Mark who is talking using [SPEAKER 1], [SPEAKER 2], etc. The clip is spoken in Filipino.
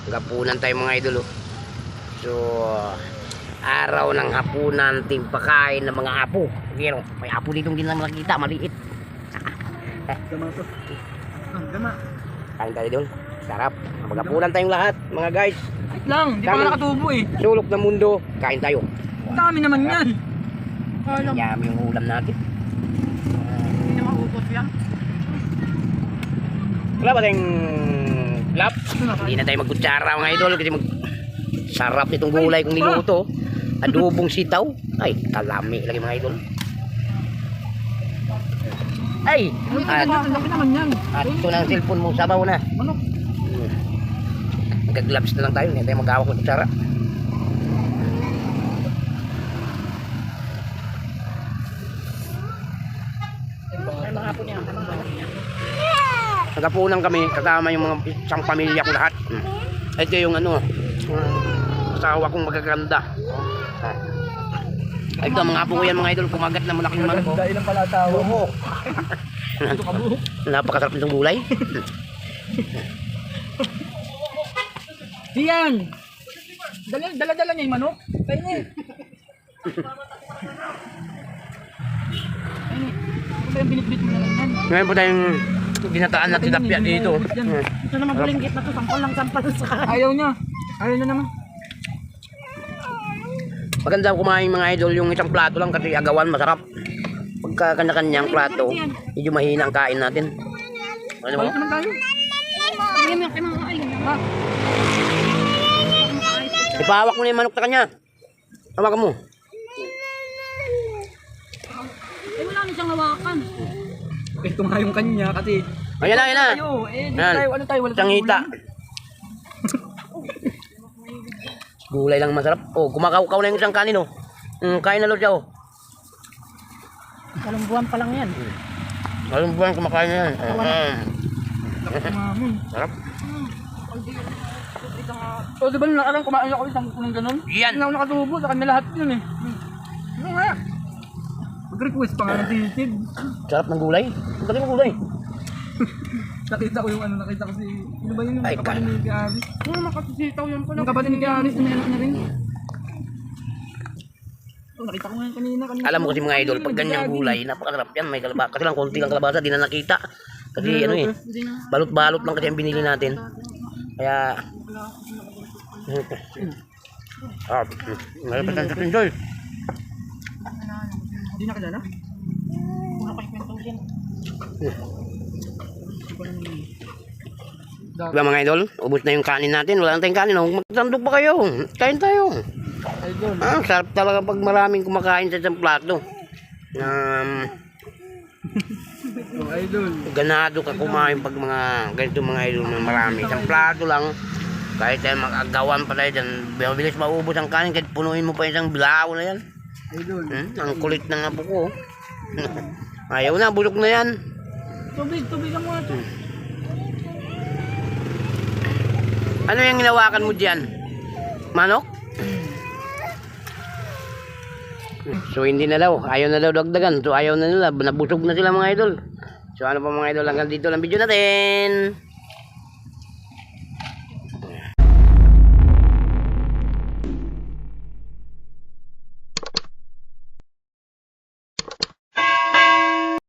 [SPEAKER 1] Hapunan tayo mga idol. So, araw ng hapunan, ting pakain ng mga apo. Pero may apo dito din na nakita, maliit.
[SPEAKER 2] Gama to. Gama.
[SPEAKER 1] Kain tayo doon. Sarap. Maghapunan tayong lahat, mga guys.
[SPEAKER 2] Wait lang, di pa
[SPEAKER 1] Kami-
[SPEAKER 2] nga nakatubo eh.
[SPEAKER 1] Sulok ng mundo, kain tayo.
[SPEAKER 2] Ang dami naman yan. Alam.
[SPEAKER 1] Yami yung ulam natin.
[SPEAKER 2] Hindi na maubos yan.
[SPEAKER 1] Wala ba tayong lap? Hindi na tayo magkutsara mga idol kasi sarap nitong gulay kung niluto. Adobong sitaw. Ay, kalami lagi mga idol. Ay!
[SPEAKER 2] Ang laki naman yan.
[SPEAKER 1] At ito na ang cellphone mo, sabaw na.
[SPEAKER 2] Manok.
[SPEAKER 1] Magka-gloves na lang tayo, hindi tayo mag-awak ng kutsara.
[SPEAKER 2] Ay mga apo niya.
[SPEAKER 1] Naghapunan kami, kasama yung mga isang pamilya ko lahat. Ito yung asawa kong magaganda. Ito mga apo ko yan mga idol, kumagat na malaking manok.
[SPEAKER 2] Dahil lang pala asawa mo. Ito ka buhok.
[SPEAKER 1] Napakasarap nitong gulay.
[SPEAKER 2] Diyan. Dala-dala niya yung manok. Kaya niya. Ano ba yung binitbit mo na lang yan?
[SPEAKER 1] Ngayon po tayong ginataan na tilapia dito.
[SPEAKER 2] Ito naman bulinggit na to. Sampal lang sampal sa ayaw niya. Ayaw niya naman.
[SPEAKER 1] Maganda kumain mga idol yung isang plato lang kasi agawan masarap. Pagka kanya-kanyang plato, medyo mahina ang kain natin. Ano mo?
[SPEAKER 2] Balik naman tayo.
[SPEAKER 1] Ipahawak mo na yung manok sa kanya. Hawakan mo.
[SPEAKER 2] Eh wala na siyang hawakan. Ito nga yung kanya kasi.
[SPEAKER 1] Ayan na, ayan na.
[SPEAKER 2] Tayo, eh, di
[SPEAKER 1] Ayan.
[SPEAKER 2] tayo, ano tayo, wala
[SPEAKER 1] Isang
[SPEAKER 2] tayong
[SPEAKER 1] hita. Gulay lang masarap. Oh, kumakaukaw na yung isang kanin oh. Kain na lo siya oh.
[SPEAKER 2] Walang buwan pa lang yan.
[SPEAKER 1] Anong buwan kumakain na yan?
[SPEAKER 2] Mamon.
[SPEAKER 1] Sarap.
[SPEAKER 2] So, di ba nung nakarang kumain ako isang unang ganun?
[SPEAKER 1] Yan.
[SPEAKER 2] Hindi ako nakatubo, sa kanya lahat yun eh. Ano nga? Mag-request pa nga ng titid.
[SPEAKER 1] Sarap ng gulay. Ang galing ng gulay.
[SPEAKER 2] Nakita ko yung ano, nakita ko si... Ano ba yun yung
[SPEAKER 1] Ay,
[SPEAKER 2] kapatid ni Kuya Aris? Oo, makasisitaw yan pala. Yung kapatid ni Kuya Aris, may anak na rin. Oh, nakita ko nga yan kanina.
[SPEAKER 1] Alam mo kasi mga idol, pag ganyang gulay, napakasarap yan. May kalabasa. Kasi lang konti lang kalabasa, di na nakita. Kasi ano eh, balot-balot lang kasi ang binili natin. Kaya... Ngayon pa tayo sa enjoy.
[SPEAKER 2] Hindi na kilala? Una pa yung kwento yan.
[SPEAKER 1] Diba mga idol, ubos na yung kanin natin. Wala na tayong kanin. Magtandok pa kayo. Kain tayo.
[SPEAKER 2] Idol.
[SPEAKER 1] Sarap talaga pag maraming kumakain sa isang plato.
[SPEAKER 2] Idol.
[SPEAKER 1] Ganado ka kumain pag mga ganito mga idol na marami. Isang plato lang. Kahit tayo mag-agawan pa tayo dyan. Mabilis maubos ang kanin. Kahit punuin mo pa isang bilao na yan.
[SPEAKER 2] Idol.
[SPEAKER 1] Ang kulit ng apo ko. Ayaw na, bulok na yan.
[SPEAKER 2] Tubig ang mga ito.
[SPEAKER 1] Ano yung ginawakan mo dyan? Manok? So hindi na daw, ayaw na daw dagdagan. So ayaw na nila, nabusog na sila mga idol. So ano pa mga idol, hanggang dito lang video natin.